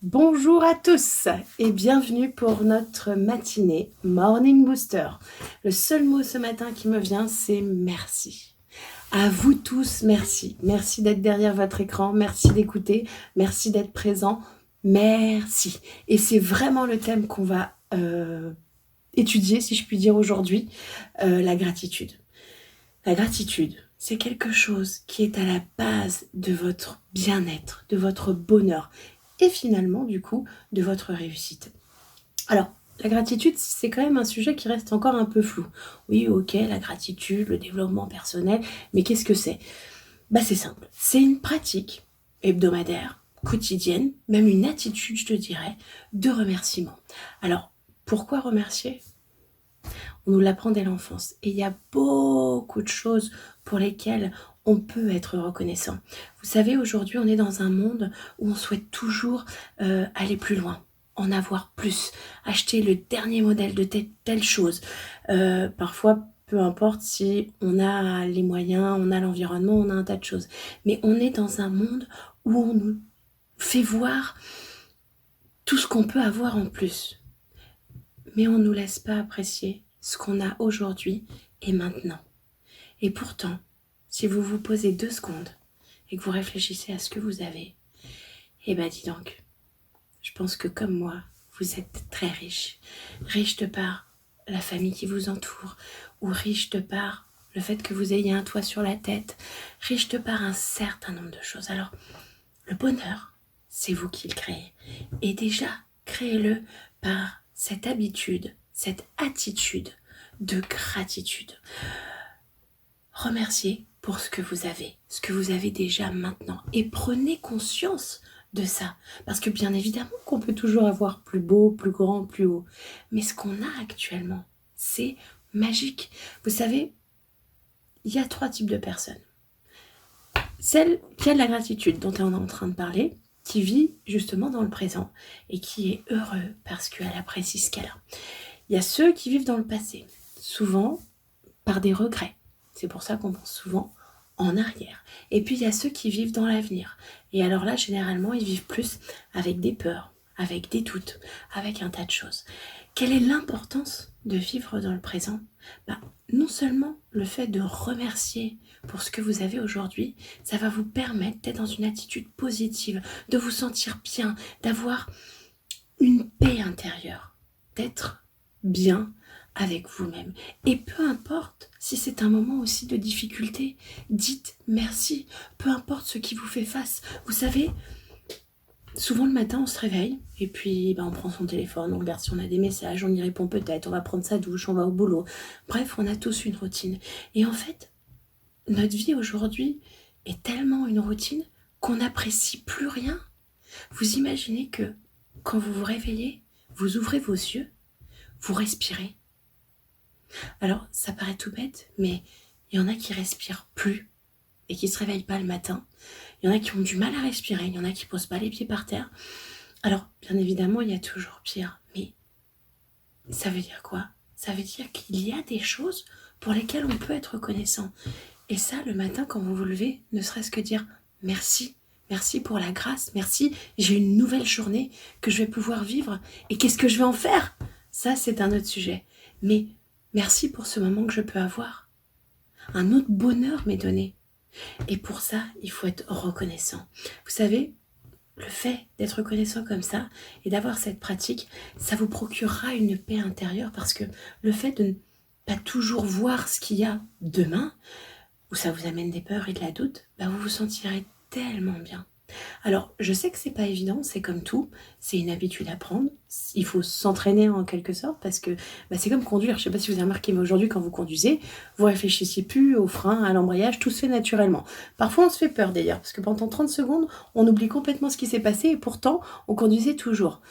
Bonjour à tous et bienvenue pour notre matinée Morning Booster. Le seul mot ce matin qui me vient, c'est merci. À vous tous, merci. Merci d'être derrière votre écran, merci d'écouter, merci d'être présent, merci. Et c'est vraiment le thème qu'on va étudier, si je puis dire aujourd'hui, la gratitude. La gratitude, c'est quelque chose qui est à la base de votre bien-être, de votre bonheur et finalement, du coup, de votre réussite. Alors, la gratitude, c'est quand même un sujet qui reste encore un peu flou. Oui, ok, la gratitude, le développement personnel, mais qu'est-ce que c'est ? C'est simple. C'est une pratique hebdomadaire, quotidienne, même une attitude, je te dirais, de remerciement. Alors, pourquoi remercier ? On nous l'apprend dès l'enfance. Et il y a beaucoup de choses pour lesquelles on peut être reconnaissant. Vous savez, aujourd'hui, on est dans un monde où on souhaite toujours aller plus loin, en avoir plus, acheter le dernier modèle de telle chose. Parfois, peu importe si on a les moyens, on a l'environnement, on a un tas de choses. Mais on est dans un monde où on nous fait voir tout ce qu'on peut avoir en plus. Mais on ne nous laisse pas apprécier ce qu'on a aujourd'hui et maintenant. Et pourtant, si vous vous posez 2 secondes et que vous réfléchissez à ce que vous avez, dis donc, je pense que comme moi, vous êtes très riche. Riche de par la famille qui vous entoure, ou riche de par le fait que vous ayez un toit sur la tête, riche de par un certain nombre de choses. Alors, le bonheur, c'est vous qui le créez. Et déjà, créez-le par cette habitude, cette attitude de gratitude. Remerciez pour ce que vous avez déjà maintenant. Et prenez conscience de ça. Parce que bien évidemment qu'on peut toujours avoir plus beau, plus grand, plus haut. Mais ce qu'on a actuellement, c'est magique. Vous savez, il y a 3 types de personnes. Celle qui a de la gratitude dont on est en train de parler, qui vit justement dans le présent et qui est heureux parce qu'elle apprécie ce qu'elle a. Il y a ceux qui vivent dans le passé, souvent par des regrets. C'est pour ça qu'on pense souvent en arrière. Et puis il y a ceux qui vivent dans l'avenir. Et alors là, généralement, ils vivent plus avec des peurs, avec des doutes, avec un tas de choses. Quelle est l'importance de vivre dans le présent ? Non seulement le fait de remercier pour ce que vous avez aujourd'hui, ça va vous permettre d'être dans une attitude positive, de vous sentir bien, d'avoir une paix intérieure, d'être bien avec vous-même. Et peu importe si c'est un moment aussi de difficulté, dites merci, peu importe ce qui vous fait face. Vous savez, souvent le matin on se réveille et puis on prend son téléphone, on regarde si on a des messages, on y répond peut-être, on va prendre sa douche, on va au boulot. Bref, on a tous une routine. Et en fait, notre vie aujourd'hui est tellement une routine qu'on n'apprécie plus rien. Vous imaginez que quand vous vous réveillez, vous ouvrez vos yeux, vous respirez. Alors, ça paraît tout bête, mais il y en a qui respirent plus et qui se réveillent pas le matin. Il y en a qui ont du mal à respirer, il y en a qui posent pas les pieds par terre. Alors, bien évidemment, il y a toujours pire, mais ça veut dire quoi ? Ça veut dire qu'il y a des choses pour lesquelles on peut être reconnaissant. Et ça, le matin, quand vous vous levez, ne serait-ce que dire merci. Merci pour la grâce, merci, j'ai une nouvelle journée que je vais pouvoir vivre. Et qu'est-ce que je vais en faire ? Ça, c'est un autre sujet. Mais merci pour ce moment que je peux avoir. Un autre bonheur m'est donné. Et pour ça, il faut être reconnaissant. Vous savez, le fait d'être reconnaissant comme ça et d'avoir cette pratique, ça vous procurera une paix intérieure parce que le fait de ne pas toujours voir ce qu'il y a demain, où ça vous amène des peurs et de la doute, vous vous sentirez tellement bien. Alors, je sais que c'est pas évident, c'est comme tout, c'est une habitude à prendre, il faut s'entraîner en quelque sorte parce que c'est comme conduire, je sais pas si vous avez remarqué, mais aujourd'hui quand vous conduisez, vous réfléchissez plus au frein, à l'embrayage, tout se fait naturellement. Parfois on se fait peur d'ailleurs, parce que pendant 30 secondes, on oublie complètement ce qui s'est passé et pourtant on conduisait toujours.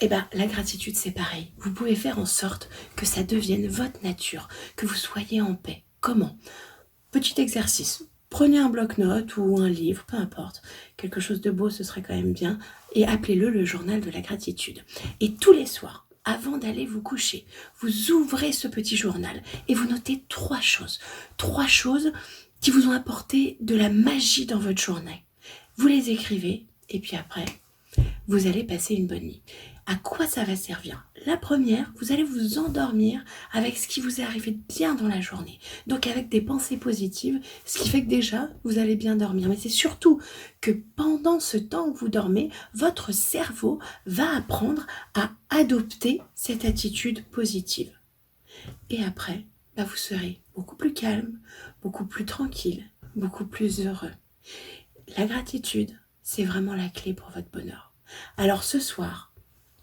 La gratitude c'est pareil, vous pouvez faire en sorte que ça devienne votre nature, que vous soyez en paix. Comment ? Petit exercice. Prenez un bloc-notes ou un livre, peu importe. Quelque chose de beau, ce serait quand même bien. Et appelez-le le journal de la gratitude. Et tous les soirs, avant d'aller vous coucher, vous ouvrez ce petit journal et vous notez 3 choses. 3 choses qui vous ont apporté de la magie dans votre journée. Vous les écrivez et puis après, vous allez passer une bonne nuit. À quoi ça va servir? La première, vous allez vous endormir avec ce qui vous est arrivé de bien dans la journée. Donc avec des pensées positives, ce qui fait que déjà, vous allez bien dormir. Mais c'est surtout que pendant ce temps que vous dormez, votre cerveau va apprendre à adopter cette attitude positive. Et après, vous serez beaucoup plus calme, beaucoup plus tranquille, beaucoup plus heureux. La gratitude, c'est vraiment la clé pour votre bonheur. Alors ce soir,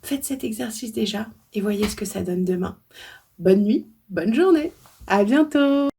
faites cet exercice déjà et voyez ce que ça donne demain. Bonne nuit, bonne journée, à bientôt!